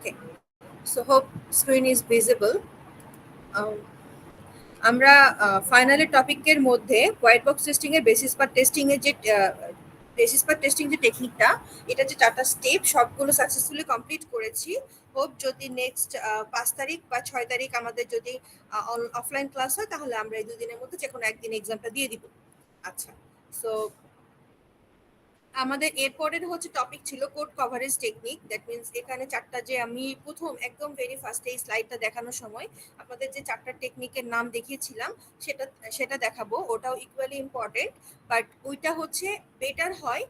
Okay, so hope screen is visible. আমরা ফাইনালের টপিকের মধ্যে হোয়াইট বক্স টেস্টিং এর বেসিস পার টেস্টিং যে টেকনিকটা, এটা যে 4টা স্টেপ সবগুলো সাকসেসফুলি কমপ্লিট করেছি। হোপ যদি নেক্সট 5 তারিখ বা 6 তারিখ আমাদের যদি অফলাইন ক্লাস হয়, তাহলে আমরা এই 2 দিনের মধ্যে যে কোনো একদিন এক্সামটা দিয়ে দিব। আচ্ছা, সো আমাদের এরপরের হচ্ছে টপিক ছিল code coverage technique. That means এখানে 4টা যে আমি প্রথম একদম ভেরি ফার্স্টে এই স্লাইডটা দেখানোর সময় আপনাদের যে 4টা টেকনিকের নাম দেখিয়েছিলাম সেটা সেটা দেখাবো। ওটাও ইকুয়ালি ইম্পর্টেন্ট, বাট ওইটা হচ্ছে বেটার হয়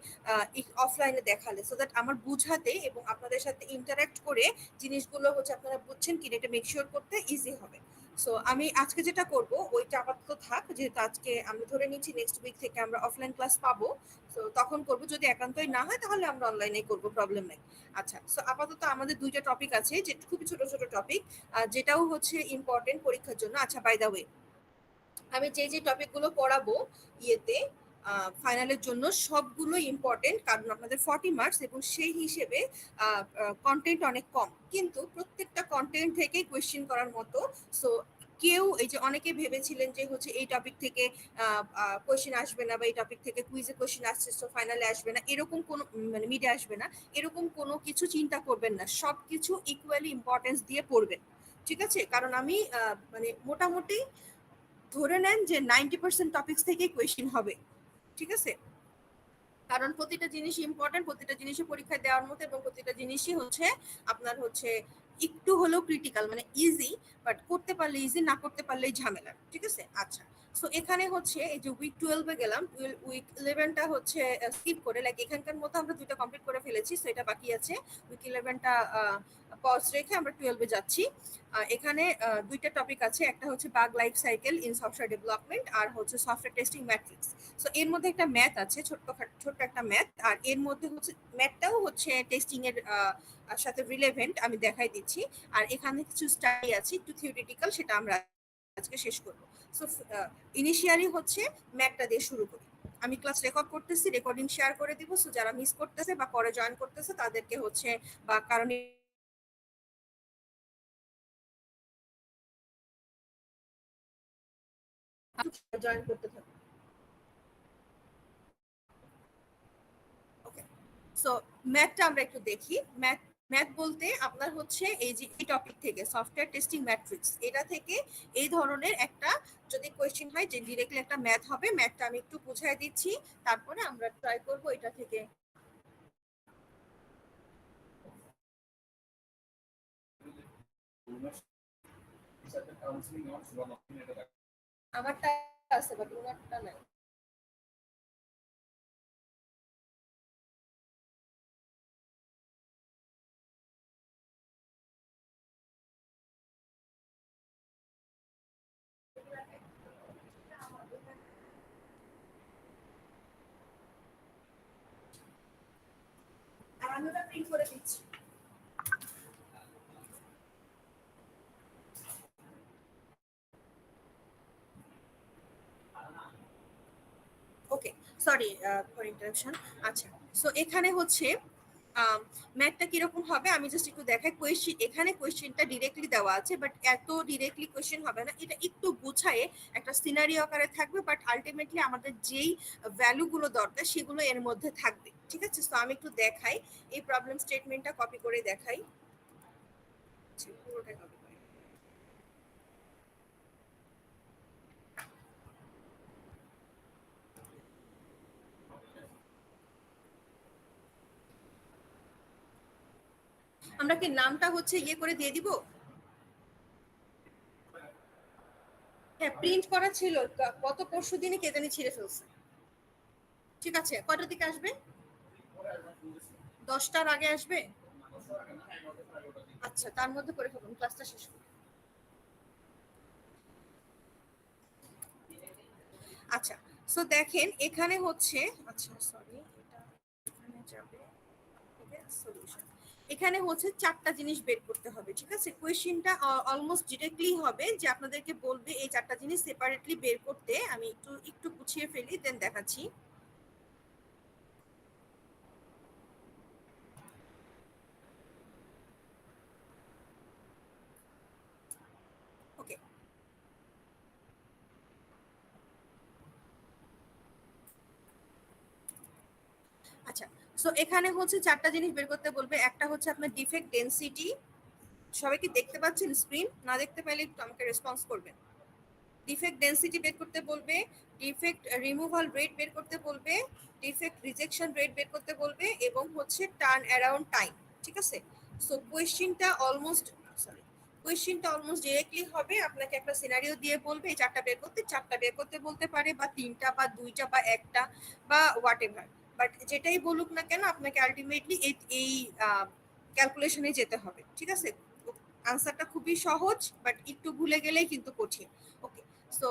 অফলাইনে দেখালে, সো দ্যাট আমার বুঝাতে এবং আপনাদের সাথে ইন্টারাক্ট করে জিনিসগুলো হচ্ছে আপনারা বুঝছেন কিনা এটা মেক শিওর করতে ইজি হবে। সো আমি আজকে যেটা করব ওইটা আপাতত থাক, যেহেতু আজকে আমি ধরে নিচ্ছি নেক্সট উইক থেকে আমরা অফলাইন ক্লাস পাবো। তো তখন করব, যদি একান্তই না হয় তাহলে আমরা অনলাইনে করব, প্রবলেম নাই। আচ্ছা, সো আপাতত আমাদের 2টা টপিক আছে, যে খুবই ছোট ছোট টপিক, যেটাও হচ্ছে ইম্পর্টেন্ট পরীক্ষার জন্য। আচ্ছা, বাই দ্য ওয়ে, আমি যে টপিকগুলো পড়াবো ইয়েতে ফাইনালের জন্য সবগুলো ইম্পর্টেন্ট, কারণ আপনাদের 40 মার্কস এবং সেই হিসেবে কন্টেন্ট অনেক কম, কিন্তু প্রত্যেকটা কন্টেন্ট থেকে কোয়েশ্চেন করার মতো। সো কেউ এই যে অনেকে ভেবেছিলেন যে হচ্ছে এই টপিক থেকে কোয়েশ্চেন আসবে না, বা এই টপিক থেকে কুইজে কোয়েশ্চেন আসছে তো ফাইনালে আসবে না, এরকম কোনো মানে মিডে আসবে না, এরকম কোনো কিছু চিন্তা করবেন না। সবকিছু ইকুয়ালি ইম্পর্টেন্স দিয়ে পড়বেন, ঠিক আছে? কারণ আমি মানে মোটামুটি ধরে নেন যে 90% টপিকস থেকেই কোয়েশ্চেন হবে, ঠিক আছে? কারণ প্রতিটা জিনিস ইম্পর্টেন্ট, প্রতিটা জিনিসই পরীক্ষায় দেওয়ার মতো, এবং প্রতিটা জিনিসই হচ্ছে আপনার হচ্ছে একটু হলেও ক্রিটিক্যাল, মানে ইজি, বাট করতে পারলে ইজি, না করতে পারলেই ঝামেলা, ঠিক আছে? আচ্ছা, সো এখানে হচ্ছে এই যে উইক 12 এ গেলাম, উইক 11টা হচ্ছে স্কিপ করে, লাইক এখানকার মতো আমরা 2টা কমপ্লিট করে ফেলেছি, সো এটা বাকি আছে। উইক 11টা পজ রেখে আমরা 12 এ যাচ্ছি। এখানে 2টা টপিক আছে, একটা হচ্ছে bug life cycle in software development, আর হচ্ছে সফটওয়্যার টেস্টিং ম্যাট্রিক্স। সো এর মধ্যে একটা ম্যাথ আছে, ছোট্ট একটা ম্যাথ, আর এর মধ্যে হচ্ছে ম্যাথটাও হচ্ছে টেস্টিং এর সাথে রিলেভেন্ট, আমি দেখাই দিচ্ছি। আর এখানে কিছু স্টাডি আছে একটু থিওরিটিক্যাল, সেটা আমরা আজকে শেষ করব। সো ইনিশিয়ালি হচ্ছে ম্যাথটা দিয়ে শুরু করি। আমি ক্লাস রেকর্ড করতেছি, রেকর্ডিং শেয়ার করে দিব, সো যারা মিস করতেছে বা পরে জয়েন করতেছে তাদেরকে হচ্ছে বা কারণ জয়েন করতে থাকবে। ওকে, সো ম্যাথটা আমরা একটু দেখি। ম্যাথ বলতে আপনার হচ্ছে এই যে এই টপিক থেকে সফটওয়্যার টেস্টিং ম্যাট্রিক্স, এটা থেকে এই ধরনের একটা যদি কোয়েশ্চেন হয় যে ডিরেক্টলি একটা ম্যাথ হবে, ম্যাথটা আমি একটু বুঝাই দিচ্ছি, তারপরে আমরা ট্রাই করব এটা থেকে। আমারটা আছে বাট ওনারটা নাই। আর আমি ওটা প্রিন্ট করে দিচ্ছি। ওকে, সরি ফর ইন্টারাপশন। আচ্ছা, সো এখানে হচ্ছে ম্যাথটা কিরকম হবে আমি জাস্ট একটু দেখাই। কোয়েশ্চেন, এখানে কোয়েশ্চেনটা ডিরেক্টলি দেওয়া আছে, বাট এত ডিরেক্টলি কোয়েশ্চেন হবে না, এটা একটু গুছায়ে একটা সিনারিও আকারে থাকবে, বাট আলটিমেটলি আমাদের যেই ভ্যালুগুলো দরকার সেগুলো এর মধ্যে থাকবে, ঠিক আছে? তো আমি একটু দেখাই, এই প্রবলেম স্টেটমেন্টটা কপি করে দেখাই। আচ্ছা, পুরোটা কপি করে। আমরা কি নামটা হচ্ছে ইয়ে করে দিয়ে দিব? হ্যাঁ, প্রিন্ট করা ছিল, গত পরশু দিনে কে জানি ছিঁড়ে ফেলছে। ঠিক আছে, কয়টার দিকে আসবে? 10টার আগে আসবে? আচ্ছা, তার মধ্যে করে ফেলুন, ক্লাসটা শেষ করুন। আচ্ছা, সো দেখেন এখানে হচ্ছে, আচ্ছা সরি, এটা এখানে যাবে, সলিউশন। এখানে হচ্ছে 4টা জিনিস বের করতে হবে, ঠিক আছে? কোয়েশ্চেনটা অলমোস্ট ডিরেক্টলি হবে, যে আপনাদেরকে বলবে এই 4টা জিনিস সেপারেটলি বের করতে। আমি একটু একটু গুছিয়ে ফেলি, দেন দেখাচ্ছি। আচ্ছা, সো এখানে হচ্ছে চারটা জিনিস বের করতে বলবে। একটা হচ্ছে আপনার ডিফেক্ট ডেনসিটি। সবাই কি দেখতে পাচ্ছেন স্ক্রিন? না দেখতে পাইলে একটু আমাকে রেসপন্স করবেন। ডিফেক্ট ডেনসিটি বের করতে বলবে, ডিফেক্ট রিমুভাল রেট বের করতে বলবে, ডিফেক্ট রিজেকশন রেট বের করতে বলবে, এবং হচ্ছে টার্ন অ্যারাউন্ড টাইম। ঠিক আছে? সো কোয়েশ্চেনটা অলমোস্ট ডিরেক্টলি হবে। আপনাকে একটা সিনারিও দিয়ে বলবে এই চারটা বের করতে বলতে পারে, বা তিনটা বা দুইটা বা একটা বা হোয়াট এভার। বাট যেটাই বলুক না কেন আপনাকে আলটিমেটলি এই ক্যালকুলেশনে যেতে হবে। ঠিক আছে? আনসারটা খুবই সহজ, বাট একটু ভুলে গেলেই কিন্তু কঠিন। ওকে, সো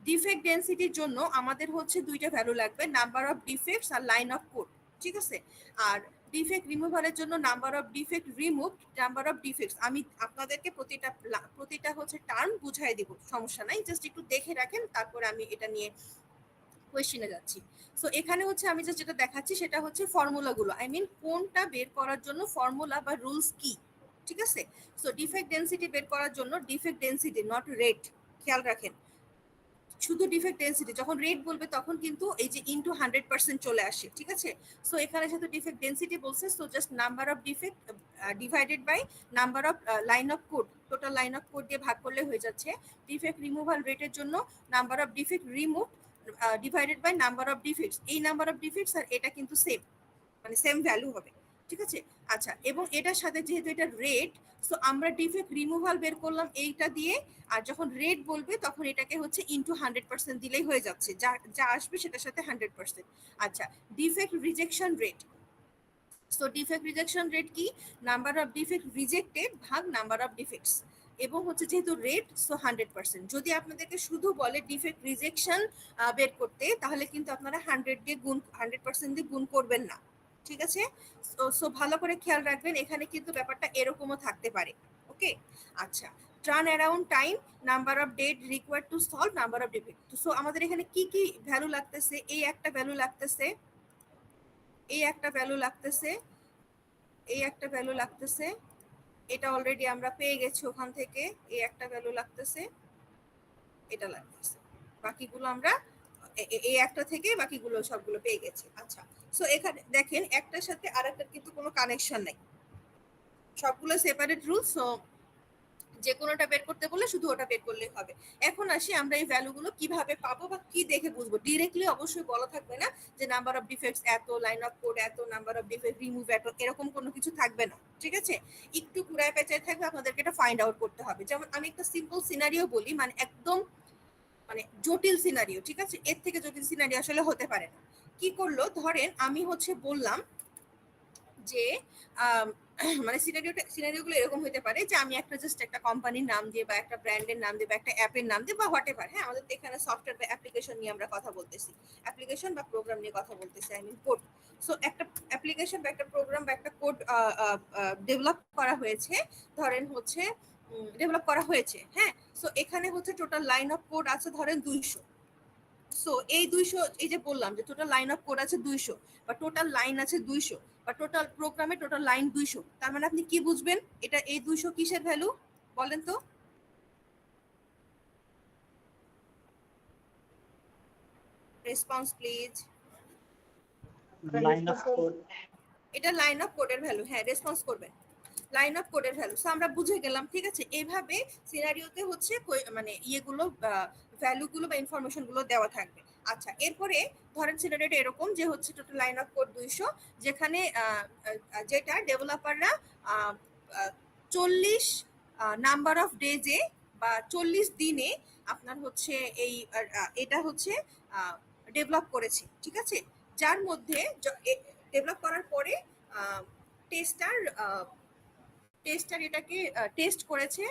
ডিফেক্ট ডেনসিটির জন্য আমাদের হচ্ছে দুইটা ভ্যালু লাগবে, নাম্বার অফ ডিফেক্টস আর লাইন অফ কোড। ঠিক আছে? আর ডিফেক্ট রিমুভালের জন্য number of defect remove, number of defects. আমি আপনাদেরকে প্রতিটা হচ্ছে টার্ম বুঝাই দিব, সমস্যা নাই, জাস্ট একটু দেখে রাখেন, তারপরে আমি এটা নিয়ে কোয়েশ্চেনে যাচ্ছি। সো এখানে হচ্ছে আমি যেটা দেখাচ্ছি সেটা হচ্ছে ফর্মুলাগুলো, আই মিন কোনটা বের করার জন্য ফর্মুলা বা রুলস কি। ঠিক আছে? সো ডিফেক্ট ডেনসিটি বের করার জন্য ডিফেক্ট ডেনসিটি নট রেট, খেয়াল রাখেন, শুধু ডিফেক্ট ডেনসিটি। যখন রেট বলবে তখন কিন্তু এই যে ইনটু 100% চলে আসে। ঠিক আছে? সো এখানে যেহেতু ডিফেক্ট ডেনসিটি বলছে, so just number of defect divided by number of line of code, total line of code দিয়ে ভাগ করলে হয়ে যাচ্ছে। ডিফেক্ট রিমুভাল রেটের জন্য number of defect remove divided by number of defects. এই নাম্বার অফ ডিফেক্টস আর এটা কিন্তু সেম, মানে সেম ভ্যালু হবে। ঠিক আছে? আচ্ছা, এবং এটার সাথে যেহেতু এটা রেট, সো আমরা ডিফেক্ট রিমুভাল বের করলাম এইটা দিয়ে, আর যখন রেট বলবে তখন এটাকে হচ্ছে ইনটু 100% দিলেই হয়ে যাচ্ছে, যা যা আসবে সেটার সাথে 100%। আচ্ছা, defect rejection rate. So defect rejection rate কি? নাম্বার অফ ডিফেক্ট রিজেক্টেড ভাগ নাম্বার অফ ডিফেক্টস, এবং হচ্ছে যেহেতু রেট, সো 100%। যদি আপনাদেরকে শুধু বলে ডিফেক্ট রিজেকশন বের করতে, তাহলে কিন্তু আপনারা 100% দিয়ে গুণ করবেন না। ঠিক আছে? সো ভালো করে খেয়াল রাখবেন, এখানে কিন্তু ব্যাপারটা এরকমও থাকতে পারে। ওকে, আচ্ছা, turn around time, number of date required to solve number of defect. So আমাদের এখানে কি কি ভ্যালু লাগতেছে? এই একটা ভ্যালু লাগতেছে, এই একটা ভ্যালু লাগতেছে, এই একটা ভ্যালু লাগতেছে, এটা অলরেডি আমরা পেয়ে গেছি ওখান থেকে। এই একটা ভ্যালু লাগতেছে, এটা লাগতেছে, বাকিগুলো আমরা এই একটা থেকে বাকিগুলো সবগুলো পেয়ে গেছি। আচ্ছা, সো এখানে দেখেন একটার সাথে আরেকটার কিন্তু কোনো কানেকশন নাই, সবগুলো সেপারেট রুল। সো যে কোনোটা বের করতে বললে শুধু ওটা বের করলেই হবে। এখন আসি আমরা এই ভ্যালুগুলো কিভাবে পাবো বা কি দেখে বুঝবো। ডিরেক্টলি অবশ্যই বলা থাকবে না যে নাম্বার অফ ডিফেক্টস এত, লাইন অফ কোড এত, নাম্বার অফ ডিফেক্ট রিমুভ এত, এরকম কোনো কিছু থাকবে না। ঠিক আছে? একটু কুড়ায় পেঁচায় থাকবে, আপনাদেরকে এটা ফাইন্ড আউট করতে হবে। যেমন আমি একটা সিম্পল সিনারিও বলি, মানে একদম মানে জটিল সিনারিও। ঠিক আছে? এর থেকে জটিল সিনারিও আসলে হতে পারে না। কি করলো, ধরেন আমি হচ্ছে বললাম যে মানে সিনারিওগুলো এরকম হতে পারে যে আমি একটা জাস্ট একটা কোম্পানির নাম দিয়ে বা একটা ব্র্যান্ডের নাম দিয়ে বা একটা অ্যাপের নাম দিয়ে বা হোয়াট এভার, হ্যাঁ, আমাদের তো এখানে সফটওয়্যার বা অ্যাপ্লিকেশন নিয়ে আমরা কথা বলতেছি, অ্যাপ্লিকেশন বা প্রোগ্রাম নিয়ে কথা বলতেছি, আই মিন কোড। সো একটা অ্যাপ্লিকেশন বা একটা প্রোগ্রাম বা একটা কোড ডেভেলপ করা হয়েছে, ধরেন হচ্ছে ডেভেলপ করা হয়েছে, হ্যাঁ। সো এখানে হচ্ছে টোটাল লাইন অফ কোড আছে ধরেন 200। সো এই 200, এই যে বললাম যে টোটাল লাইন অফ কোড আছে 200, বা টোটাল লাইন আছে 200, বা টোটাল প্রোগ্রামে টোটাল লাইন 200, তার মানে আপনি কি বুঝবেন এটা এই 200 কিসের ভ্যালু বলেন তো? Response please. Line of code. এটা লাইন অফ কোডের ভ্যালু, হ্যাঁ, রেসপন্স করবেন, লাইন অফ কোডের ভ্যালু। সো আমরা বুঝে গেলাম। ঠিক আছে? এইভাবে সিনারিওতে হচ্ছে মানে ইয়েগুলো ভ্যালুগুলো বা ইনফরমেশন গুলো দেওয়া থাকবে। আচ্ছা, এরপরে ধরেন সিনারিওটা এরকম যে হচ্ছে টোটাল লাইন অফ কোড 200, যেখানে যেটা ডেভেলপাররা 40 নাম্বার অফ ডেজে বা 40 দিনে আপনার হচ্ছে এই এটা হচ্ছে ডেভেলপ করেছে। ঠিক আছে? যার মধ্যে ডেভেলপ করার পরে টেস্টার টেস্টার এটাকে টেস্ট করেছে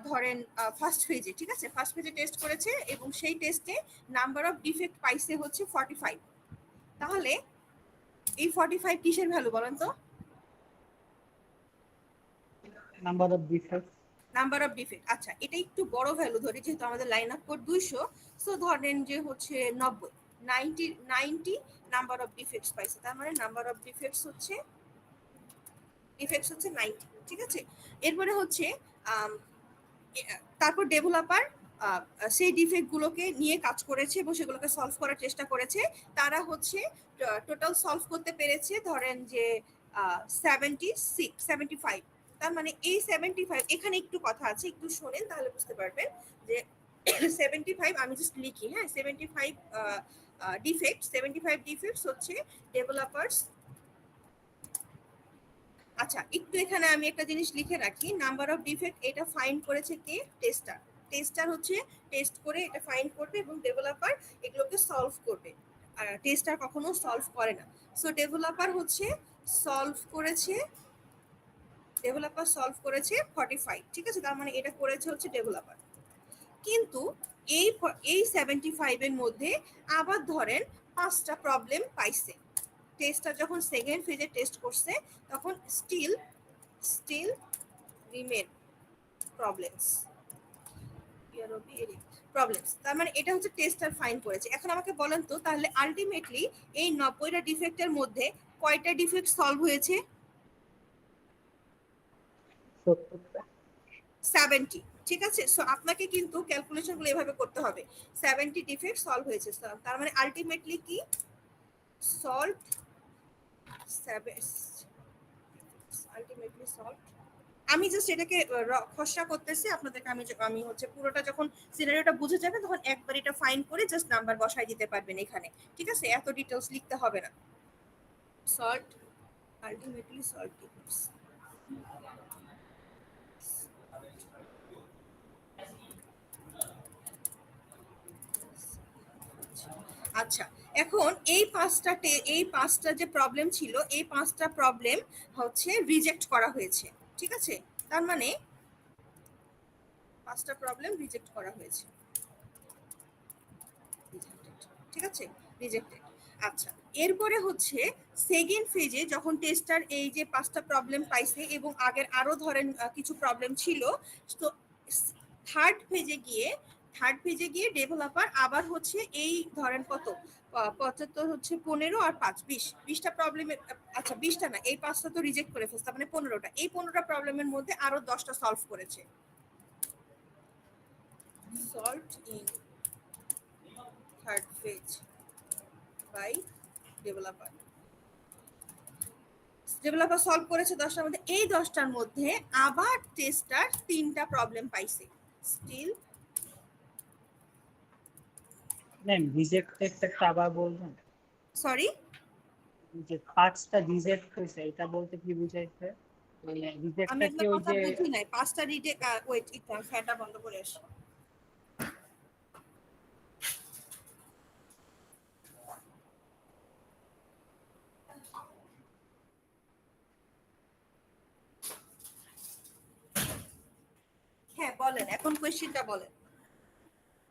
ধরেন ফার্স্ট ফেজে। ঠিক আছে? ফার্স্ট ফেজে টেস্ট করেছে এবং সেই টেস্টে নাম্বার অফ ডিফেক্ট পাইছে হচ্ছে 45। তাহলে এই 45 কিসের ভ্যালু বলেন তো? Number of defects. Number of defect. আচ্ছা, এটা একটু বড় ভ্যালু ধরি, যেহেতু আমাদের লাইন অফ কোড 200। সো ধরেন যে হচ্ছে 90 নাম্বার অফ ডিফেক্টস পাইছে, তার মানে নাম্বার অফ ডিফেক্টস হচ্ছে 90। ঠিক আছে? এরপরে হচ্ছে তারপর ডেভেলপার সেই ডিফেক্টগুলোকে নিয়ে কাজ করেছে এবং সেগুলোকে সলভ করার চেষ্টা করেছে। তারা হচ্ছে টোটাল সলভ করতে পেরেছে ধরেন যে 75। তার মানে এই 75, এখানে একটু কথা আছে, একটু শোনেন তাহলে বুঝতে পারবেন যে 75 আমি জাস্ট লিখি, হ্যাঁ, 75 ডিফেক্টস হচ্ছে ডেভেলপার্স। আচ্ছা, একটু এখানে আমি একটা জিনিস লিখে রাখি, নাম্বার অফ ডিফেক্ট এটা ফাইন্ড করেছে কে? টেস্টার হচ্ছে টেস্ট করে এটা ফাইন্ড করবে এবং ডেভেলপার এগুলোকে সলভ করবে। আর টেস্টার কখনো সলভ করে না। সো ডেভেলপার হচ্ছে সলভ করেছে 45, ঠিক আছে, তার মানে এটা করেছে হচ্ছে ডেভেলপার। কিন্তু এই 75 এর মধ্যে আবার ধরেন 5টা প্রবলেম পাইছে। টেস্টার যখন সেকেন্ড ফেজে টেস্ট করছে তখন স্টিল রিমেন প্রবলেমস। তার মানে এটা হচ্ছে টেস্টার ফাইন্ড করেছে। এখন আমাকে বলেন তো তাহলে আলটিমেটলি এই 90টা ডিফেক্টের মধ্যে কয়টা ডিফেক্ট সলভ হয়েছে? 70টা। 70, ঠিক আছে। সো আপনাকে কিন্তু ক্যালকুলেশনগুলো এভাবে করতে হবে। 70 ডিফেক্ট সলভ হয়েছে, তার মানে আলটিমেটলি কি সলভ আলটিমেটলি সলভ। আমি জাস্ট এটাকে খসড়া করতেছি আপনাদেরকে। আমি হচ্ছে পুরোটা যখন সিনারিওটা বুঝে যাবে তখন একবার এটা ফাইন করে জাস্ট নাম্বার বসাই দিতে পারবেন এখানে, ঠিক আছে, এত ডিটেলস লিখতে হবে না। Salt ultimately salt defects. আচ্ছা, এখন এই পাঁচটা যে প্রবলেম ছিল, এই 5টা প্রবলেম হচ্ছে রিজেক্ট করা হয়েছে, ঠিক আছে। তার মানে 5টা প্রবলেম রিজেক্ট করা হয়েছে, ঠিক আছে, রিজেক্টেড। আচ্ছা, এরপরে হচ্ছে সেকেন্ড ফেজে যখন টেস্টার এই যে 5টা প্রবলেম পাইছে এবং আগের আরো ধরেন কিছু প্রবলেম ছিল, তো থার্ড ফেজে গিয়ে ডেভেলপার আবার হচ্ছে এই ধরেন কত 75 হচ্ছে 15 আর 5 20টা প্রবলেমের, আচ্ছা 20টা না, এই 5টা তো রিজেক্ট করে ফেলছে, মানে 15টা, এই 15টা প্রবলেমের মধ্যে আরো 10টা সলভ করেছে। Solved in third phase by developer solve করেছে 10টার মধ্যে। এই 10টার মধ্যে আবার টেস্টার 3টা প্রবলেম পাইছে স্টিল। ম্যাম রিজেক্টেড আবার বলবেন? সরি, যে 5টা রিজেক্ট হয়েছে এটা বলতে কি বুঝাইছে? মানে আমি রিজেক্টটা কি আপনার ওই কথা যে বুঝি নাই। 5টা রিজেক্ট, ওয়েট একটু ফ্যানটা বন্ধ করে আসি। হ্যাঁ বলেন, এখন কোয়েশ্চেনটা বলেন।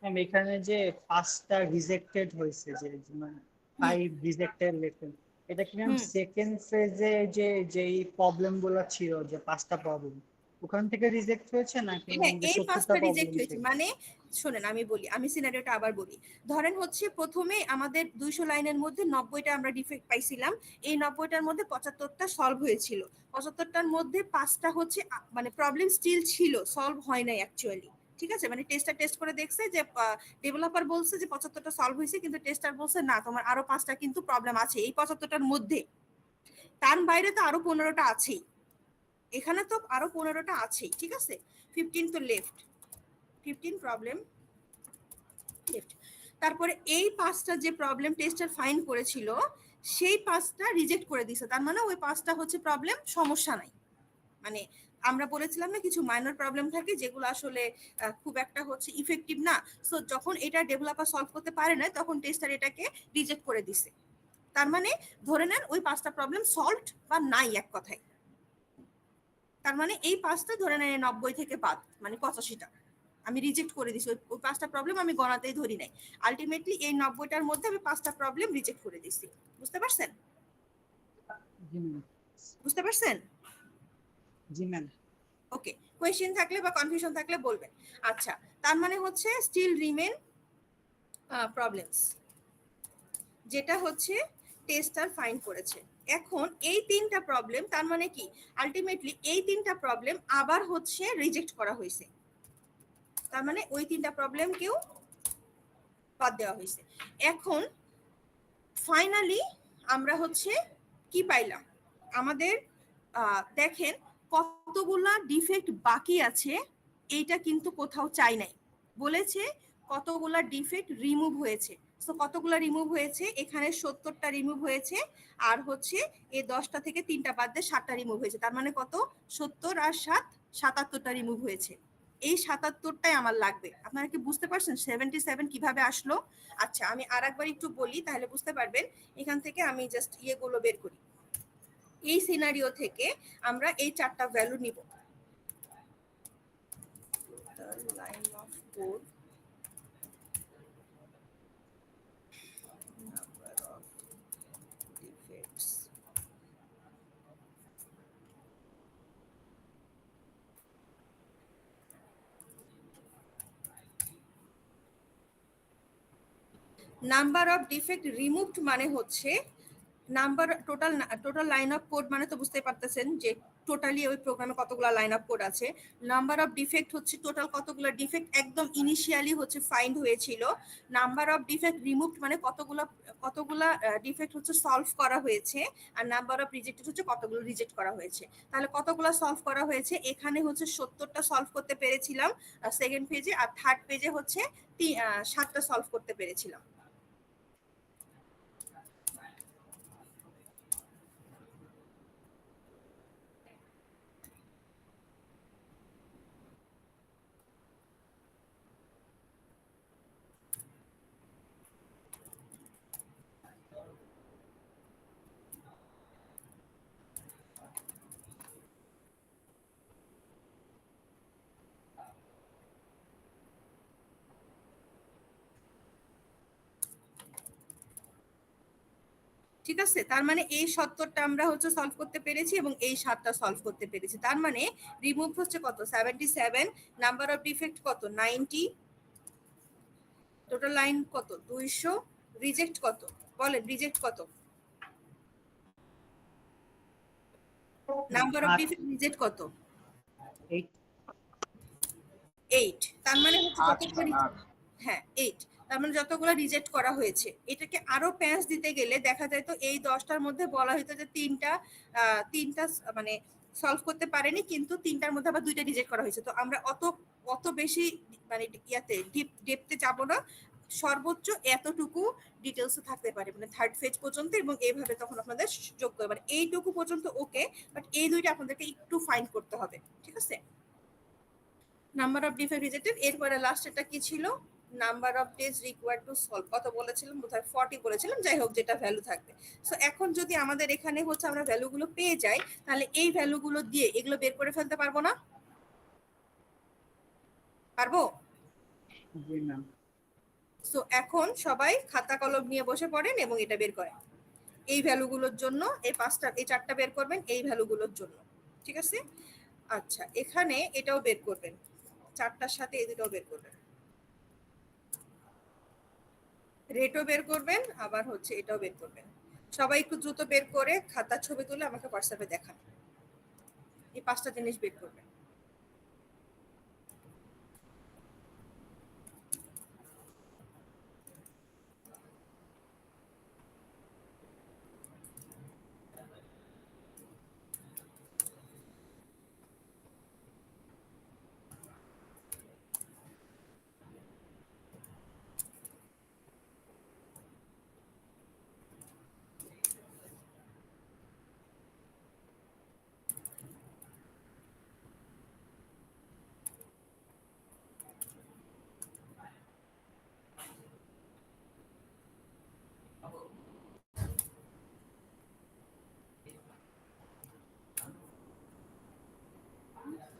ম্যাম এখানে যে 5টা রিজেক্টেড হয়েছে, যে মানে 5 রিজেক্টেড লেখেন, এটা কি ম্যাম হুম, সেকেন্ড ফেজে যে যেই প্রবলেম গুলো ছিল, যে 5টা প্রবলেম ওখান থেকে রিজেক্ট হয়েছে নাকি ম্যাম হ্যাঁ যে এই 70টা 5টা রিজেক্ট প্রবলেম হয়েছে। থেকে? মানে শোনেন আমি বলি, আমি সিনারিওটা আবার বলি। ধরেন হচ্ছে প্রথমে আমাদের 200 লাইনের মধ্যে 90টা আমরা ডিফেক্ট পাইছিলাম। এই 90টার মধ্যে 75টা সলভ হয়েছিল। 75টার মধ্যে 5টা হচ্ছে মানে প্রবলেম স্টিল ছিল, সলভ হয় নাই অ্যাকচুয়ালি, ঠিক আছে। মানে টেস্টার টেস্ট করে দেখছে যে ডেভেলপার বলছে যে 75টা সলভ হয়েছে, কিন্তু টেস্টার বলছে না, তোমার আরো 5টা কিন্তু প্রবলেম আছে এই 75টার মধ্যে। তার বাইরে তো আরো 15টা আছেই, এখানে তো আরো 15টা আছেই, ঠিক আছে। 15 তো লেফট, 15 প্রবলেম লেফট। তারপরে এই 5টা যে প্রবলেম টেস্টার ফাইন্ড করেছিল সেই 5টা রিজেক্ট করে দিয়েছে। তার মানে ওই 5টা হচ্ছে প্রবলেম সমস্যা নাই। মানে আমরা বলেছিলাম না কিছু মাইনর প্রবলেম থাকে যেগুলো আসলে খুব একটা হচ্ছে ইফেক্টিভ না। সো যখন এটা ডেভেলপার সলভ করতে পারে না তখন টেস্টার এটাকে রিজেক্ট করে দিছে। তার মানে ধরে নেন ওই 5টা প্রবলেম সলভড বা নাই এক কথায়। তার মানে এই 5টা ধরে নেন 90 থেকে বাদ, মানে 85টা আমি রিজেক্ট করে দিছি। ওই 5টা প্রবলেম আমি গণাতেই ধরি নাই। আলটিমেটলি এই 90টার মধ্যে আমি 5টা প্রবলেম রিজেক্ট করে দিছি। বুঝতে পারছেন? জি ম্যাম। বুঝতে পারছেন? জি ম্যাম। ওকে, কোয়েশ্চেন থাকলে বা কনফিউশন থাকলে বলবেন। আচ্ছা, তার মানে হচ্ছে স্টিল রিমেন প্রবলেমস, যেটা হচ্ছে টেস্টার ফাইন্ড করেছে। এখন এই 3টা প্রবলেম, তার মানে কি আলটিমেটলি এই 3টা প্রবলেম আবার হচ্ছে রিজেক্ট করা হয়েছে। তার মানে ওই 3টা প্রবলেম কেউ বাদ দেওয়া হয়েছে। এখন ফাইনালি আমরা হচ্ছে কি পাইলাম, আমাদের দেখেন কতগুলা ডিফেক্ট বাকি আছে, এইটা কিন্তু কোথাও চাই নাই, বলেছে কতগুলা ডিফেক্ট রিমুভ হয়েছে। তো কতগুলা রিমুভ হয়েছে, এখানে 70টা রিমুভ হয়েছে, আর হচ্ছে এই 10টা থেকে 3টা বাদ দিয়ে 7টা রিমুভ হয়েছে। তার মানে কত, 70 আর 7 77টা রিমুভ হয়েছে। এই 77টাই আমার লাগবে। আপনারা কি বুঝতে পারছেন 77 কিভাবে আসলো? আচ্ছা আমি আরেকবার একটু বলি তাহলে বুঝতে পারবেন। এখান থেকে আমি জাস্ট ইয়েগুলো বের করি। এই সিনারিও থেকে আমরা এই 4টা ভ্যালু নিব। Line of code, number of defects, number of defect removed মানে হচ্ছে number total line of code মানে তো বুঝতে পারতেছেন যে টোটালি ওই প্রোগ্রামে কতগুলো লাইন অফ কোড আছে। নাম্বার অফ ডিফেক্ট হচ্ছে টোটাল কতগুলো ডিফেক্ট একদম ইনিশিয়ালি হচ্ছে ফাইন্ড হয়েছিল। নাম্বার অফ ডিফেক্ট রিমুভড মানে কতগুলা ডিফেক্ট হচ্ছে সলভ করা হয়েছে। আর নাম্বার অফ রিজেক্টেড হচ্ছে কতগুলো রিজেক্ট করা হয়েছে। তাহলে কতগুলো সলভ করা হয়েছে, এখানে হচ্ছে 70টা সলভ করতে পেরেছিলাম সেকেন্ড পেজে, আর থার্ড পেজে হচ্ছে 7টা সলভ করতে পেরেছিলাম। ঠিক আছে, তার মানে এই 70টা আমরা হচ্ছে সলভ করতে পেরেছি এবং এই 7টা সলভ করতে পেরেছি। তার মানে রিমুভ হচ্ছে কত, 77, নাম্বার অফ ডিফেক্ট কত, 90, টোটাল লাইন কত, 200, রিজেক্ট কত, বলেন রিজেক্ট কত, নাম্বার অফ ডিফেক্ট রিজেক্ট কত, 8। তার মানে হচ্ছে যতগুলো, হ্যাঁ 8, তার মানে যতগুলো রিজেক্ট করা হয়েছে। এটাকে আরো প্যাঁচ দিতে গেলে দেখা যায় তো এই 10টার মধ্যে বলা হইতো যে তিনটা মানে সলভ করতে পারেনি, কিন্তু 3টার মধ্যে আবার 2টা রিজেক্ট করা হয়েছে। তো আমরা অত বেশি মানে ইয়াতে ডেপথে যাব না, সর্বোচ্চ এতটুকু ডিটেলস থাকতে পারে মানে থার্ড ফেজ পর্যন্ত, এবং এইভাবে তখন আপনাদের যোগ করতে পারে। এইটুকু পর্যন্ত ওকে, বাট এই দুইটা আপনাদেরকে একটু ফাইন্ড করতে হবে। ঠিক আছে, নাম্বার অফ ডিফেক্ট রিজেক্টেড। এরপরে লাস্টেরটা কি ছিল, number of days required to solve, কত বলেছিলাম, বোধহয় 40 বলেছিলাম, যাই হোক যেটা ভ্যালু থাকবে। সো এখন যদি আমাদের এখানে হচ্ছে আমরা ভ্যালুগুলো পেয়ে যাই, তাহলে এই ভ্যালুগুলো দিয়ে এগুলো বের করে ফেলতে পারবো না? পারবো? জি ম্যাম। সো এখন সবাই খাতা কলম নিয়ে বসে পড়েন এবং এটা বের করেন। এই ভ্যালুগুলোর জন্য এই 4টা বের করবেন এই ভ্যালুগুলোর জন্য। ঠিক আছে, আচ্ছা এখানে এটাও বের করবেন, 4টার সাথে এই দুটোও বের করবেন, রেটও বের করবেন, আবার হচ্ছে এটাও বের করবেন। সবাই একটু দ্রুত বের করে খাতার ছবি তুলে আমাকে হোয়াটসঅ্যাপে দেখান। এই 5টা জিনিস বের করবেন।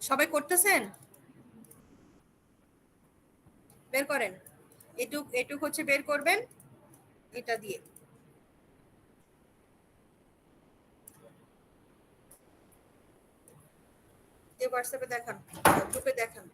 সবাই করতেছেন? বের করেন, এটুক হচ্ছে বের করবেন এটা দিয়ে। হোয়াটসঅ্যাপে দেখান, গ্রুপে দেখান।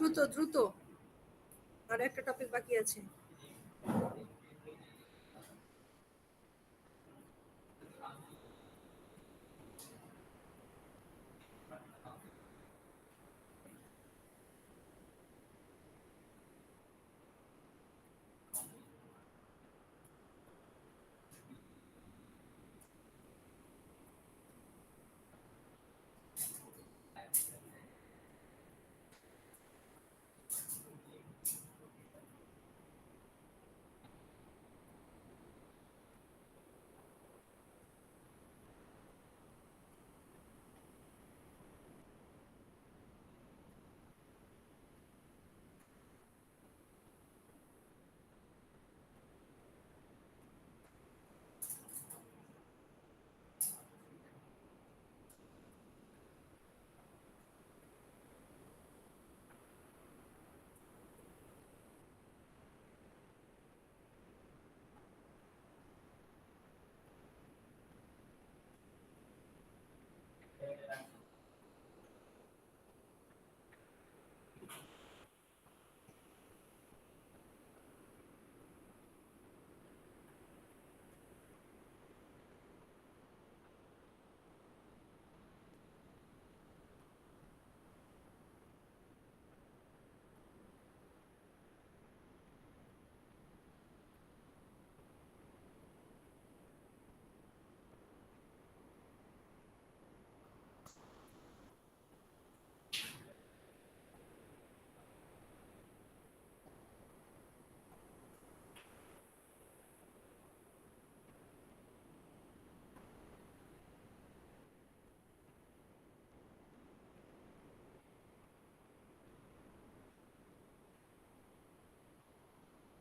দ্রুত দ্রুত, আর একটা টপিক বাকি আছে।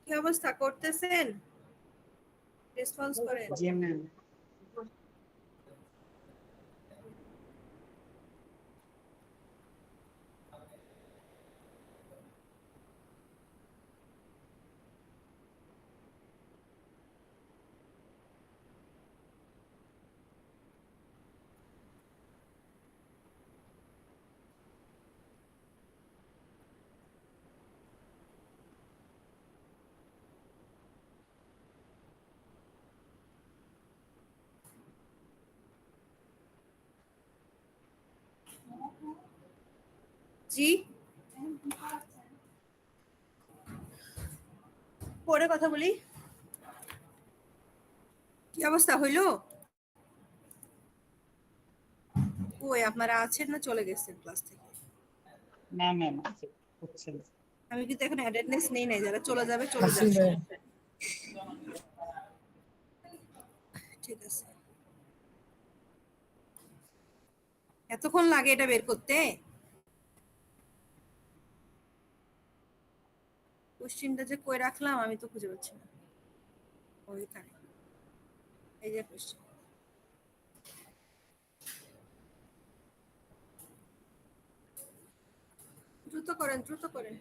কি অবস্থা করতেছেন? রেসপন্স করেন। জি ম্যাম। জি, পরে কথা বলি। কি অবস্থা হইলো? ওই আপনারা আছেন না চলে গেছেন ক্লাস থেকে? না ম্যাম, আছে, হচ্ছে না। আমি কিন্তু এখন অ্যাটেন্ডেন্স নেই নাই, যারা চলে যাবে চলে যাবে। ঠিক আছে। এতক্ষণ লাগে এটা বের করতে? কোশ্চেনটা যে কই রাখলাম আমি তো খুঁজে পাচ্ছি না। ওইখানে, এই যে কোশ্চেন। দ্রুত করেন দ্রুত করেন।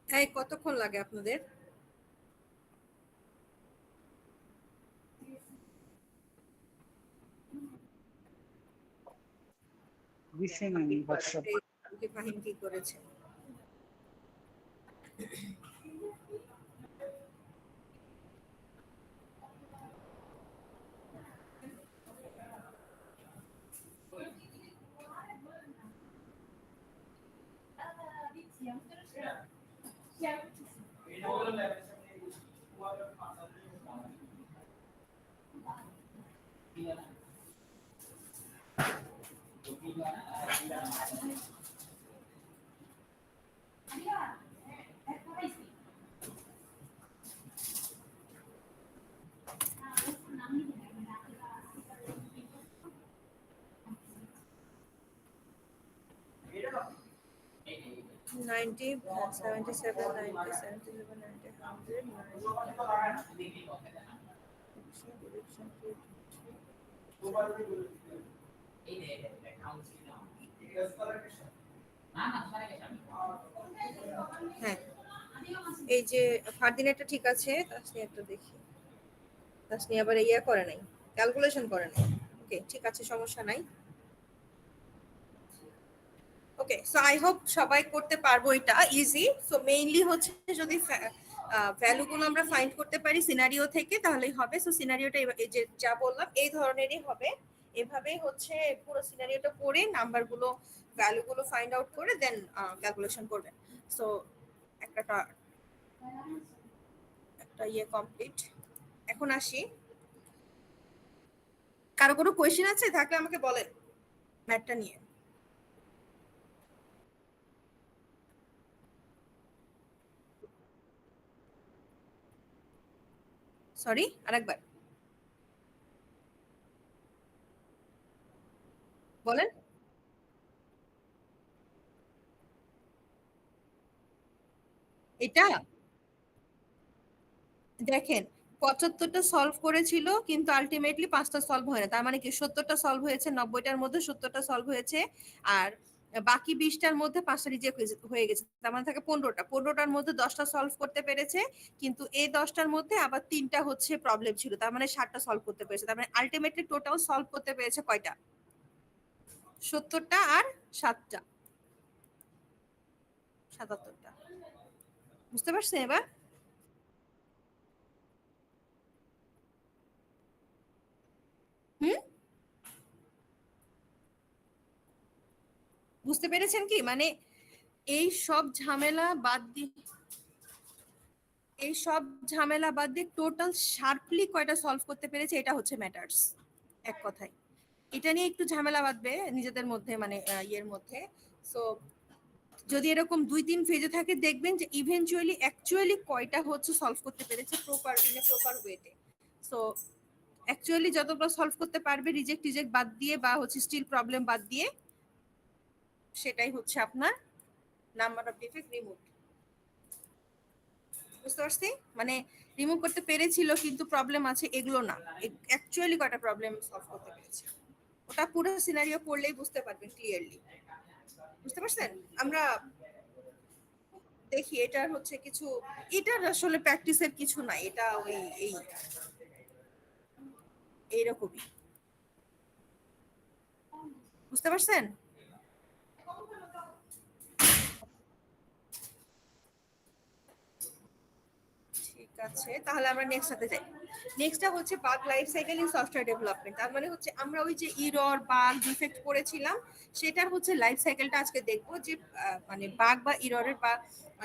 হ্যাঁ, কতক্ষণ লাগে আপনাদের? বুঝছেন আমি হোয়াটসঅ্যাপ ফাহিম কি করেছে? $90, $77, $90, $77, হ্যাঁ, এই যে ফারদিনেরটা ঠিক আছে, তাসনিয়ারটা দেখি। তাসনিয়া আবার ইয়া করে নাই, ক্যালকুলেশন করে নাই। ওকে, ঠিক আছে, সমস্যা নাই। ওকে, সো আই হোপ সবাই করতে পারবো, এটা ইজি। সো মেইনলি হচ্ছে যদি ভ্যালুগুলো আমরা ফাইন্ড করতে পারি সিনারিও থেকে তাহলেই হবে। সো সিনারিওটা এই যে যা বললাম এই ধরনেরই হবে। এভাবেই হচ্ছে পুরো সিনারিওটা পড়ে নাম্বারগুলো ভ্যালুগুলো ফাইন্ড আউট করে দেন ক্যালকুলেশন করবেন। সো একটা একটা ইয়ে কমপ্লিট। এখন আসি, কারো কোনো কোয়েশ্চেন আছে থাকলে আমাকে বলেন ম্যাথটা নিয়ে। সরি, আরেকবার বলেন। এটা দেখেন, 75টা সলভ করেছিল কিন্তু আলটিমেটলি 5টা সলভ হয় না। তার মানে কি 70টা সলভ হয়েছে, 90টার মধ্যে 70টা সলভ হয়েছে, আর বাকি 20টার মধ্যে 5টা রিজেক্ট হয়ে গেছে। তার মানে থাকে 15টা। 15টার মধ্যে 10টা সলভ করতে পেরেছে, কিন্তু এই 10টার মধ্যে আবার 3টা হচ্ছে প্রবলেম ছিল। তার মানে 7টা সলভ করতে পেরেছে। তার মানে আলটিমেটলি টোটাল সলভ করতে পেরেছে কয়টা? 70টা আর 7টা, 77টা। বুঝতে পারছেন এবার? হুম, বুঝতে পেরেছেন কি? মানে এই সব ঝামেলা বাদ দিয়ে টোটাল শার্পলি কয়টা সলভ করতে পেরেছে, এটা হচ্ছে ম্যাটার্স। এক কথায় এটা নিয়ে একটু ঝামেলা বাঁধবে নিজেদের মধ্যে, মানে ইয়ের মধ্যে। সো যদি এরকম 2-3 ফেজে থাকে দেখবেন যে ইভেনচুয়ালি অ্যাকচুয়ালি কয়টা হচ্ছে সলভ করতে পেরেছে প্রপার ওয়েতে। সো অ্যাকচুয়ালি যতটা সলভ করতে পারবে রিজেক্ট টিজেক্ট বাদ দিয়ে বা হচ্ছে স্টিল প্রবলেম বাদ দিয়ে, সেটাই হচ্ছে আপনার নাম্বার অফ ডিফেক্ট রিমুভ। বুঝতে পারছি? মানে রিমুভ করতে পেরেছিল কিন্তু প্রবলেম আছে, এগুলো না। অ্যাকচুয়ালি কয়টা প্রবলেম সলভ করতে পেরেছে, ওটা পুরো সিনারিও পড়লেই বুঝতে পারবেন ক্লিয়ারলি। বুঝতে পারছেন? আমরা দেখি, এটার হচ্ছে কিছু, এটার আসলে প্র্যাকটিসের কিছু নাই, এটা ওই এই এইরকমই। বুঝতে পারছেন? ঠিক আছে, তাহলে আমরা নেক্সট সাথে যাই। নেক্সটটা হচ্ছে bug life cycle in software development. তার মানে হচ্ছে আমরা ওই যে ইরর বাগ ডিফেক্ট পড়েছিলাম, সেটার হচ্ছে লাইফ সাইকেলটা আজকে দেখবো যে মানে বাগ বা ইররের বা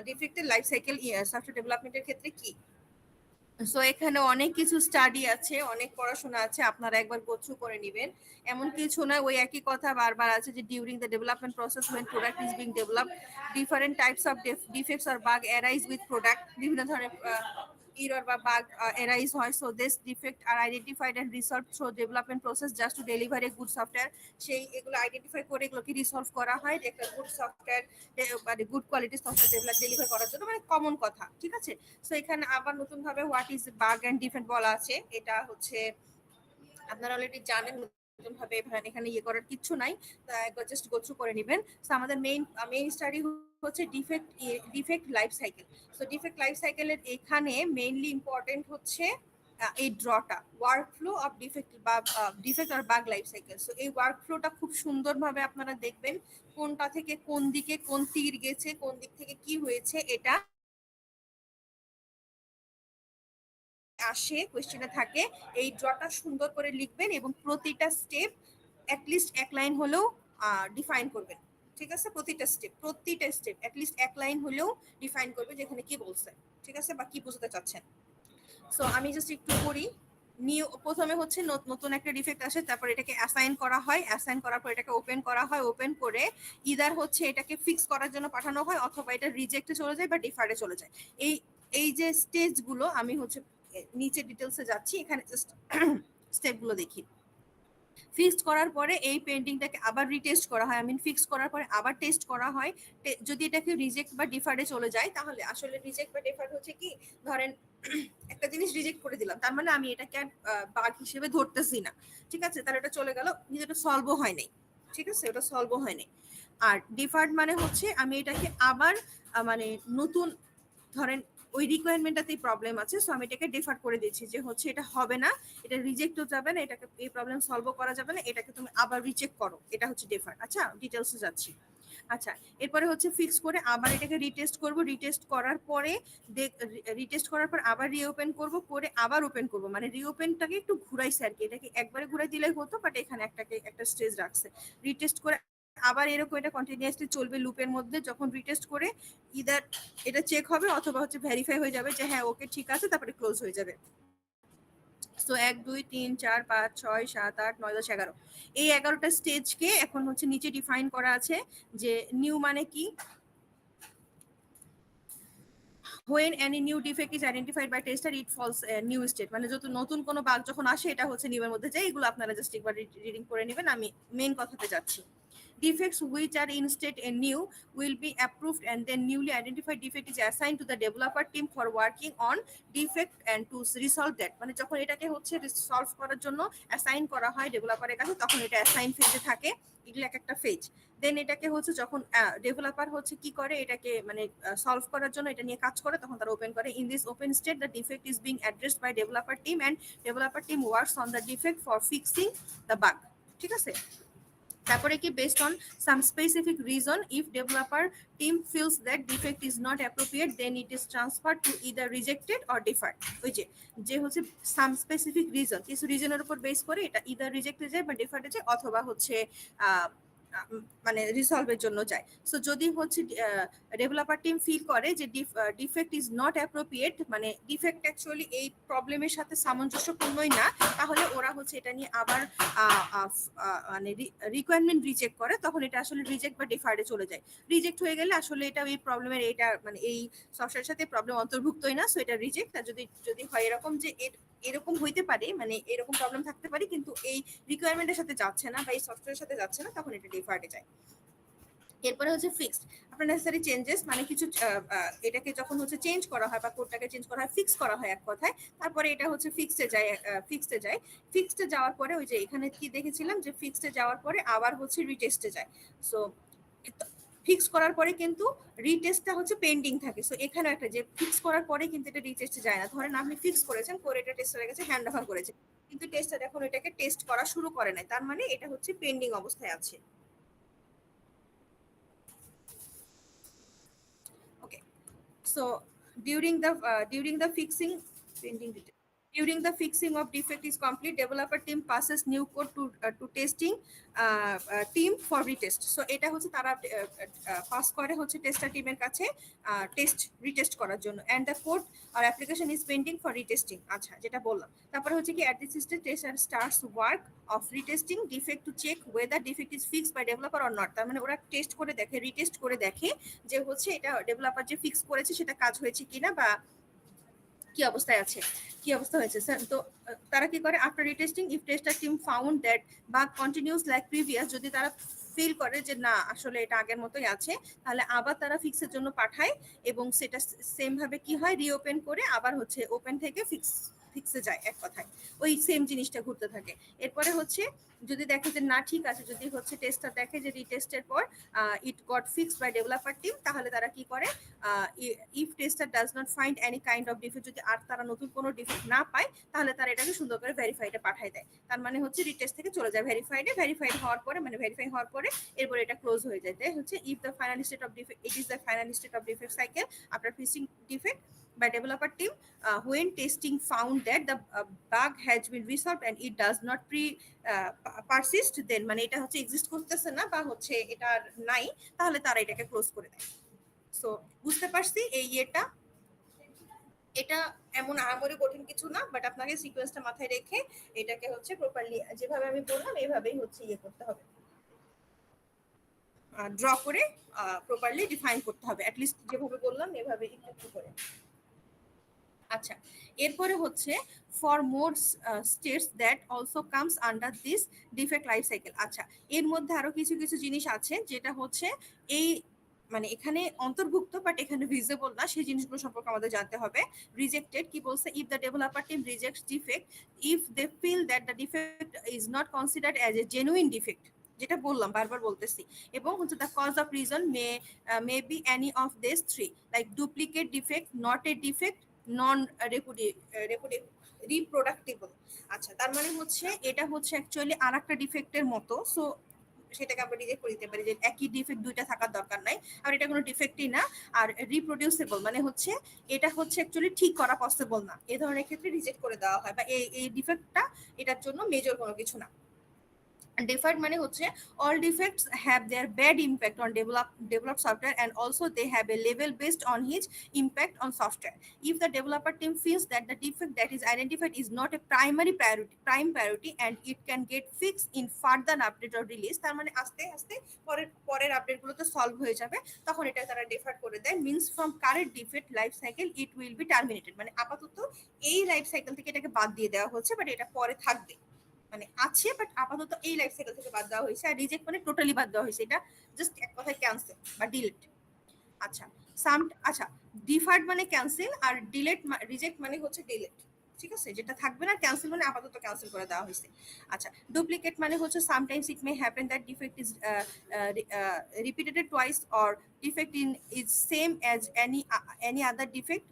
ডিফেক্টের লাইফ সাইকেল সফটওয়্যার ডেভেলপমেন্টের ক্ষেত্রে কি। সো এখানে অনেক কিছু স্টাডি আছে, অনেক পড়াশোনা আছে, আপনারা একবার গো থ্রু করে নেবেন। এমন কিছু না ওই একই কথা বারবার আছে যে during the development process when product is being developed different types of defects or bug arise with product, বিভিন্ন ধরনের error বা bug arise হয়। so this defect are identified and resolved through development process just to deliver a good software। সেই এগুলো identify করে এগুলোকে resolve করা হয় যে একটা গুড সফটওয়্যার, মানে গুড কোয়ালিটি সফটওয়্যার ডেলিভার করার জন্য, মানে কমন কথা। ঠিক আছে, সো এখানে আবার নতুন ভাবে what is bug and defect বলা আছে। এটা হচ্ছে আপনারা অলরেডি জানেন, নতুন ভাবে এখানে ইয়ে করার কিছু নাই, একবার জাস্ট গো থ্রু করে নেবেন। সো আমাদের মেইন স্টাডি হচ্ছে defect life cycle. So defect life সাইকেলের এখানে মেইনলি ইম্পর্টেন্ট হচ্ছে এই ড্রটা ওয়ার্ক ফ্লো অফ ডিফেক্ট বা ডিফেক্ট আর বাগ লাইফ সাইকেল। সো এই ওয়ার্ক ফ্লোটা খুব সুন্দরভাবে আপনারা দেখবেন, কোনটা থেকে কোন দিকে কোন তীর গেছে, কোন দিক থেকে কি হয়েছে, এটা আসে কোয়েশ্চেনে থাকে। এই ড্রটা সুন্দর করে লিখবেন এবং প্রতিটা স্টেপ অ্যাটলিস্ট এক লাইন হলেও ডিফাইন করবেন। ঠিক আছে, প্রতিটা স্টেপ অ্যাটলিস্ট এক লাইন হলেও ডিফাইন করবেন যেখানে কি বলছে, ঠিক আছে, বা কি বোঝাতে চাচ্ছেন। সো আমি জাস্ট একটু করি। নিউ প্রথমে হচ্ছে নতুন একটা ডিফেক্ট আসে, তারপর এটাকে অ্যাসাইন করা হয়, অ্যাসাইন করার পর এটাকে ওপেন করা হয়, ওপেন করে ইদার হচ্ছে এটাকে ফিক্স করার জন্য পাঠানো হয়, অথবা এটা রিজেক্টে চলে যায় বা ডিফারে চলে যায়। এই এই যে স্টেজগুলো আমি হচ্ছে নিচে ডিটেলসে যাচ্ছি, এখানে জাস্ট স্টেপগুলো দেখি। ফিক্সড করার পরে এই পেন্টিংটাকে আবার রিটেস্ট করা হয়, ফিক্স করার পরে আবার টেস্ট করা হয়। যদি এটাকে রিজেক্ট বা ডিফারে চলে যায়, তাহলে আসলে রিজেক্ট বা ডিফার হচ্ছে কি, ধরেন একটা জিনিস রিজেক্ট করে দিলাম, তার মানে আমি এটাকে আর বাগ হিসেবে ধরতেছি না, ঠিক আছে, তাহলে এটা চলে গেল, কিন্তু এটা সলভও হয় নাই, ঠিক আছে, ওটা সলভও হয় নাই। আর ডিফার্ড মানে হচ্ছে আমি এটাকে আবার মানে নতুন, ধরেন ওই রিকোয়ারমেন্টটাতেই প্রবলেম আছে, সো আমি এটাকে ডিফার করে দিচ্ছি, যে হচ্ছে এটা হবে না, এটা রিজেক্টও যাবে না, এটাকে এই প্রবলেম সলভও করা যাবে না, এটাকে তুমি আবার রিচেক করো, এটা হচ্ছে ডিফার। আচ্ছা, ডিটেলসে যাচ্ছি। আচ্ছা, এরপরে হচ্ছে ফিক্স করে আবার এটাকে রিটেস্ট করব, রিটেস্ট করার পরে রিটেস্ট করার পর আবার রিওপেন করব, করে আবার ওপেন করব, মানে রিওপেনটাকে একটু ঘুরাইছে আর কি, এটাকে একবারে ঘুরাই দিলেই হতো, বাট এখানে একটা স্টেজ রাখছে। রিটেস্ট করে আবার এরকম এটা কন্টিনিউয়াসলি চলবে লুপের মধ্যে, যখন রিটেস্ট করে ইদার এটা চেক হবে অথবা হচ্ছে ভেরিফাই হয়ে যাবে যে হ্যাঁ ওকে ঠিক আছে, তারপরে ক্লোজ হয়ে যাবে। সো 1 2 3 4 5 6 7 8 9 10 11, এই 11টা স্টেজকে এখন হচ্ছে নিচে ডিফাইন করা আছে, যে নিউ মানে কি, when any new defect is identified by tester it falls a new state, মানে যত নতুন কোনো বাগ যখন আসে এটা হচ্ছে নিউ এর মধ্যে যায়। এগুলো আপনারা জাস্ট একবার রিডিং করে নেবেন, আমি মেইন কথাতে যাচ্ছি। Defects which are in state and new will be approved, and then newly identified defect is assigned to the developer team for working on defect and to resolve that, মানে যখন এটাকে হচ্ছে solve করার জন্য assign করা হয় ডেভেলপারের কাছে, তখন এটা অ্যাসাইন ফেজে থাকে, এগুলো একটা ফেজ। দেন এটাকে হচ্ছে যখন ডেভেলপার হচ্ছে কি করে, এটাকে মানে সলভ করার জন্য এটা নিয়ে কাজ করে, তখন তারা ওপেন করে। In this open state the defect is being addressed by developer team and developer team works on the defect for fixing the bug, ঠিক আছে। তারপরে কি, based on some specific reason, if developer team feels that defect is not appropriate then it is transfer to either rejected or deferred. ওই যে হচ্ছে সাম specific reason, কিছু রিজনের উপর base করে এটা ইদার রিজেক্টে যায় বা ডিফার্ডে যায়, অথবা হচ্ছে মানে রিসলভের জন্য যায়। সো যদি হচ্ছে ডেভেলপার টিম ফিল করে যে ডিফেক্ট ইজ নট অ্যাপ্রোপ্রিয়েট, মানে ডিফেক্ট অ্যাকচুয়ালি এই প্রবলেমের সাথে সামঞ্জস্যপূর্ণই না, তাহলে ওরা হচ্ছে এটা নিয়ে আবার মানে রিকোয়ারমেন্ট রিচেক করে, তখন এটা আসলে রিজেক্ট বা ডিফার্ডে চলে যায়। রিজেক্ট হয়ে গেলে আসলে এটা এই প্রবলেমের, এটা মানে এই সফটওয়্যারের সাথে প্রবলেম অন্তর্ভুক্তই না, সো এটা রিজেক্ট। আর যদি হয় এরকম যে এরকম হইতে পারে, মানে এরকম প্রবলেম থাকতে পারে কিন্তু এই রিকোয়ারমেন্টের সাথে যাচ্ছে না বা এই সফটওয়্যারের সাথে যাচ্ছে না, তখন এটা ডিফার্ডে যায়। এরপরে হচ্ছে ফিক্সড, আপনার নেসেসারি চেঞ্জেস, মানে কিছু এটাকে যখন হচ্ছে চেঞ্জ করা হয় বা কোডটাকে চেঞ্জ করা হয়, ফিক্স করা হয় এক কথায়, তারপরে এটা হচ্ছে ফিক্সডে যায়। ফিক্সডে যাওয়ার পরে ওই যে এখানে কি দেখেছিলাম যে ফিক্সডে যাওয়ার পরে আবার হচ্ছে রিটেস্টে যায়। সো ফিক্স করার পরে কিন্তু রিটেস্টটা হচ্ছে পেন্ডিং থাকে। সো এখানে একটা যে ফিক্স করার পরে কিন্তু এটা রিটেস্টে যায় না। ধরেন আপনি ফিক্স করেছেন, করে এটা টেস্ট হয়ে গেছে, হ্যান্ড ওভার করেছে, কিন্তু টেস্টার এখন এটাকে টেস্ট করা শুরু করে নাই, তার মানে এটা হচ্ছে পেন্ডিং অবস্থায় আছে। Okay, so during the fixing pending detail. During the fixing of defect is complete, developer team passes new code to testing team for retest. So এটা হচ্ছে তারা পাস করে হচ্ছে টেস্টার টিমের কাছে টেস্ট রিটেস্ট করার জন্য, and the code or application is pending for retesting। আচ্ছা, যেটা বললাম। তারপরে হচ্ছে কি, at this stage tester starts work of retesting defect to check whether defect is fixed by developer or not। তার মানে ওরা টেস্ট করে দেখে, রিটেস্ট করে দেখে যে হচ্ছে এটা ডেভেলপার যে ফিক্স করেছে সেটা কাজ হয়েছে কিনা বা কি অবস্থায় আছে, কি অবস্থা হয়েছে স্যার। তো তারা কি করে, after retesting if tester team found that bug continues like previous, যদি তারা ফিল করে যে না আসলে এটা আগের মতোই আছে, তাহলে আবার তারা ফিক্সের জন্য পাঠায় এবং সেটা সেম ভাবে কি হয়, রিওপেন করে আবার হচ্ছে ওপেন থেকে ফিক্স ফিক্সে যায় এক কথায়, ওই সেম জিনিসটা ঘুরতে থাকে। এরপরে হচ্ছে যদি দেখে যে না ঠিক আছে, যদি হচ্ছে টেস্টটা দেখে যে রিটেস্টের পর it got fixed by developer team, তাহলে তারা কি করে, if tester does not find any kind of defect, যদি আর তারা নতুন কোনো ডিফেক্ট না পায়, তাহলে তারা এটাকে সুন্দর করে ভেরিফাইডে পাঠায় দেয়। তার মানে হচ্ছে রিটেস্ট থেকে চলে যায় ভেরিফাইড হওয়ার পরে, মানে ভেরিফাই হওয়ার পরে এরপরে এটা ক্লোজ হয়ে যায়। তাই হচ্ছে if the final state of defect, it is the final state of defect cycle after fixing defect by developer team, when testing found that the bug has been resolved and it does not persist, then মানে এটা হচ্ছে exist করতেছে না বা হচ্ছে এটা নাই, তাহলে তারা এটাকে ক্লোজ করে দেয়। সো বুঝতে পারছি এই ইয়েটা, এটা এমন আহামরি কঠিন কিছু না, বাট আপনাকে সিকোয়েন্সটা মাথায় রেখে এটাকে হচ্ছে প্রপারলি যেভাবে আমি বললাম এইভাবেই হচ্ছে ইয়ে করতে হবে, ড্র করে প্রপারলি ডিফাইন করতে হবে, অ্যাটলিস্ট যেভাবে বললাম এভাবে একটু করে। আচ্ছা, এরপরে হচ্ছে for more states that also comes under this defect life cycle. আচ্ছা, এর মধ্যে আরো কিছু কিছু জিনিস আছে যেটা হচ্ছে এই মানে এখানে অন্তর্ভুক্ত বাট এখানে ভিজিবল না, সেই জিনিসগুলো সম্পর্কে আমাদের জানতে হবে। রিজেক্টেড কি বলছে, if the developer team rejects defect if they feel that the defect is not considered as a genuine defect, যেটা বললাম বারবার বলতেছি, এবং হচ্ছে the cause of reason may be any of this three, like duplicate defect, not a defect, non reproducible. আচ্ছা, তার মানে হচ্ছে এটা হচ্ছে অ্যাকচুয়ালি আর একটা ডিফেক্টের মতো, সো সেটাকে আমরা রিজেক্ট করে দিতে পারি যে একই ডিফেক্ট দুইটা থাকার দরকার নাই, আর এটা কোনো ডিফেক্টই না। আর রিপ্রোডিউসেবল মানে হচ্ছে এটা হচ্ছে অ্যাকচুয়ালি ঠিক করা পসিবল না, এই ধরনের ক্ষেত্রে রিজেক্ট করে দেওয়া হয়, বা এই ডিফেক্টটা এটার জন্য মেজর কোনো কিছু না। Deferred মানে হচ্ছে all defects have their bad impact on developed software and also they have a level based on its impact on software. If the developer team feels that the defect that is identified is not a prime priority and it can get fixed in further update or release, তার মানে আস্তে আস্তে পরের আপডেটগুলোতে solve হয়ে যাবে, তখন এটা তারা ডেফার করে দেয়। Means from current defect life cycle it will be terminated, মানে আপাতত এই লাইফ সাইকেল থেকে এটাকে বাদ দিয়ে দেওয়া হচ্ছে, বাট এটা পরে থাকবে, মানে আছে বাট আপাতত এই লাইফ সাইকেল থেকে বাদ দেওয়া হয়েছে। আর রিজেক্ট মানে টোটালি বাদ দেওয়া হয়েছে, এটা জাস্ট এক কথায় ক্যান্সেল বা ডিলিট। আচ্ছা, আচ্ছা, ডিফার্ড মানে ক্যান্সেল, আর রিজেক্ট মানে হচ্ছে ডিলিট, ঠিক আছে, যেটা থাকবে না। ক্যান্সেল মানে আপাতত ক্যান্সেল করে দেওয়া হয়েছে। আচ্ছা, ডুপ্লিকেট মানে হচ্ছে sometimes it may happen that defect is repeated twice or defect is same as any other defect,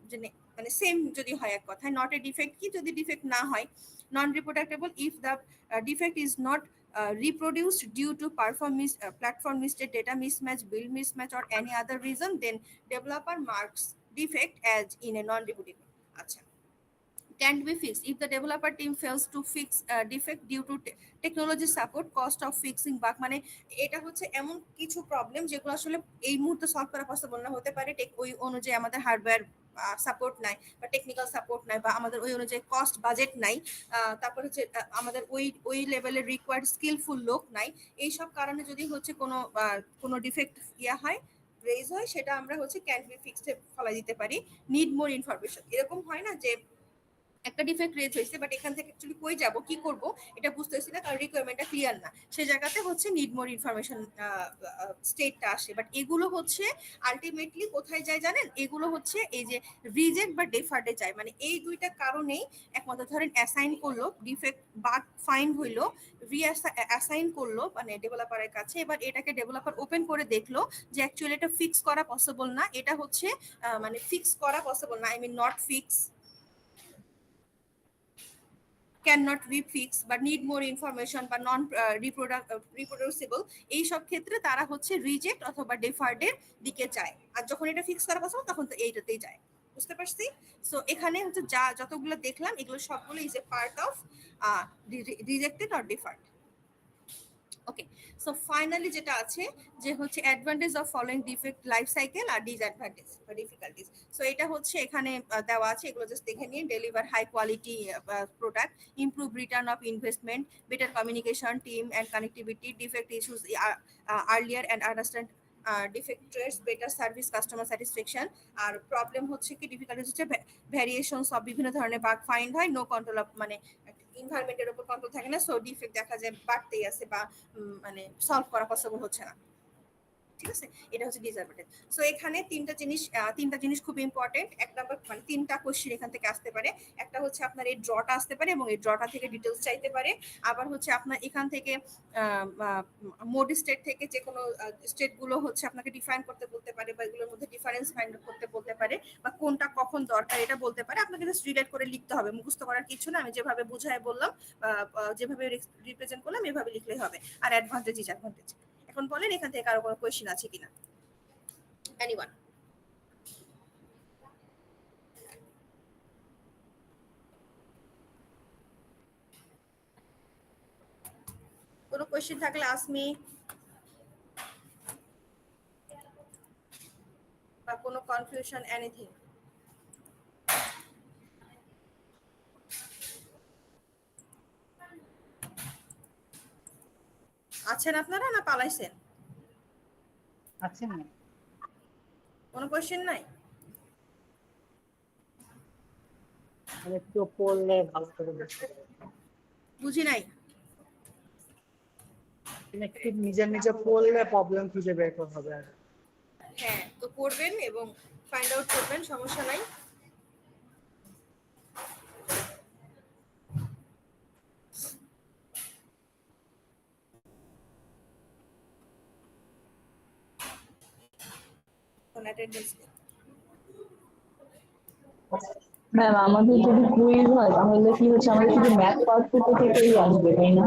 মানে সেম যদি হয় এক কথায়। নট এ ডিফেক্ট কি, যদি ডিফেক্ট না হয়। Non-reproducible if the defect is not reproduced due to platform mistake, data mismatch, build mismatch or any other reason, then developer marks defect as in a non-reproducible. Acha, can be fixed if the developer team fails to fix defect due to technology support, cost of fixing bug, মানে এটা হচ্ছে এমন কিছু problem যেগুলো আসলে এই মুহূর্তে solve করা পসিবল না, হতে পারে ওই অনুযায়ী আমাদের হার্ডওয়্যার সাপোর্ট নাই বা টেকনিক্যাল সাপোর্ট নাই, বা আমাদের ওই অনুযায়ী কস্ট বাজেট নাই, তারপর হচ্ছে আমাদের ওই লেভেলের রিকোয়ার্ড স্কিলফুল লোক নাই। এই সব কারণে যদি হচ্ছে কোনো ডিফেক্ট হয়, রেজ হয়, সেটা আমরা হচ্ছে ক্যান বি ফিক্সড ফলাই দিতে পারি। নিড মোর ইনফরমেশন, এরকম হয় না যে একটা ডিফেক্ট রেজ হয়েছে বাট এখান থেকে অ্যাকচুয়ালি কই যাব কি করব এটা বুঝতেছি না, কারণ রিকোয়ারমেন্টটা ক্লিয়ার না, সেই জায়গাতে হচ্ছে নিড মোর ইনফরমেশন স্টেটটা আসে। বাট এগুলো হচ্ছে আলটিমেটলি কোথায় যায় জানেন, এগুলো হচ্ছে এই যে রিজেক্ট বা ডেফার্ডে যায়, মানে এই দুইটা কারণেই একমাত্র ধরেন অ্যাসাইন করলো, ডিফেক্ট বাগ ফাইন্ড হইলো, অ্যাসাইন করলো মানে ডেভেলপারের কাছে, এবার এটাকে ডেভেলপার ওপেন করে দেখলো যে অ্যাকচুয়ালি এটা ফিক্স করা পসিবল না, এটা হচ্ছে মানে ফিক্স করা পসিবল না, I mean not fix, cannot be fixed বা need more information বা non reproducible, এই সব ক্ষেত্রে তারা হচ্ছে রিজেক্ট অথবা ডেফার্ডের দিকে যায়। আর যখন এটা ফিক্স করা পসিবল তখন তো এইটাতেই যায়। বুঝতে পারছি? সো এখানে হচ্ছে যতগুলো দেখলাম এগুলো সবগুলো is a part of rejected or deferred. Okay, so finally যেটা আছে যে হচ্ছে advantage of following defect life cycle আর ডিসঅ্যাডভান্টেজ বা ডিফিকাল্টিজ। সো এটা হচ্ছে এখানে দেওয়া আছে, এগুলো জাস্ট দেখে নিন। Deliver high quality product, improve return of investment, better communication team and connectivity, defect issues earlier and understand defect trace, better service, customer satisfaction. আর প্রবলেম হচ্ছে কি, ডিফিকাল্টিজ হচ্ছে ভ্যারিয়েশন সব বিভিন্ন ধরনের বাগ ফাইন্ড হয়, নো কন্ট্রোল অফ মানে এনভায়রনমেন্টের উপর কন্ট্রোল থাকে না, সো ডিফেক্ট দেখা যায় বাড়তেই আছে বা মানে সলভ করা পসিবল হচ্ছে না। ঠিক আছে, এটা হচ্ছে ডিসঅ্যাডভান্টেজ। সো এখানে তিনটা জিনিস খুব ইম্পর্টেন্ট। এক নাম্বার মানে তিনটা কোশ্চেন এখান থেকে আসতে পারে। একটা হচ্ছে আপনার এই ড্রটা আসতে পারে এবং এই ড্রটা থেকে ডিটেলস চাইতে পারে। আবার হচ্ছে আপনার এখান থেকে মোড স্টেট থেকে যে কোনো স্টেট গুলো হচ্ছে আপনাকে ডিফাইন করতে বলতে পারে, বা এগুলোর মধ্যে ডিফারেন্স ফাইন্ড করতে বলতে পারে, বা কোনটা কখন দরকার এটা বলতে পারে। আপনাকে জাস্ট রিলেট করে লিখতে হবে, মুখস্থ করার কিছু না। আমি যেভাবে বুঝায় বললাম, যেভাবে রিপ্রেজেন্ট করলাম এভাবে লিখলেই হবে। আর অ্যাডভান্টেজ ডিসঅ্যাডভান্টেজ। এখন বলেন এখান থেকে কারো কোনো কোয়েশ্চেন আছে কিনা? এনিওয়ান? কোনো কোয়েশ্চেন থাকলে আস্ক মি, বা কোনো কনফিউশন, এনিথিং। আছেন আপনারা না পালাইছেন? আছে না? কোনো কোয়েশ্চেন নাই? মানে একটু পড়লে ভালো করে বুঝতে পারবে। বুঝি নাই। মানে একটু নিজে নিজে পড়লে প্রবলেম খুঁজে বের করতে হবে আর। হ্যাঁ, তো পড়বেন এবং ফাইন্ড আউট করবেন, সমস্যা নাই। কোন অ্যাটেন্ডেন্স নেই। ম্যাম আমাদের যদি কুইজ হয় তাহলে কি হচ্ছে আমাদের শুধু ম্যাথ পার্ট থেকেই আসবে তাই না?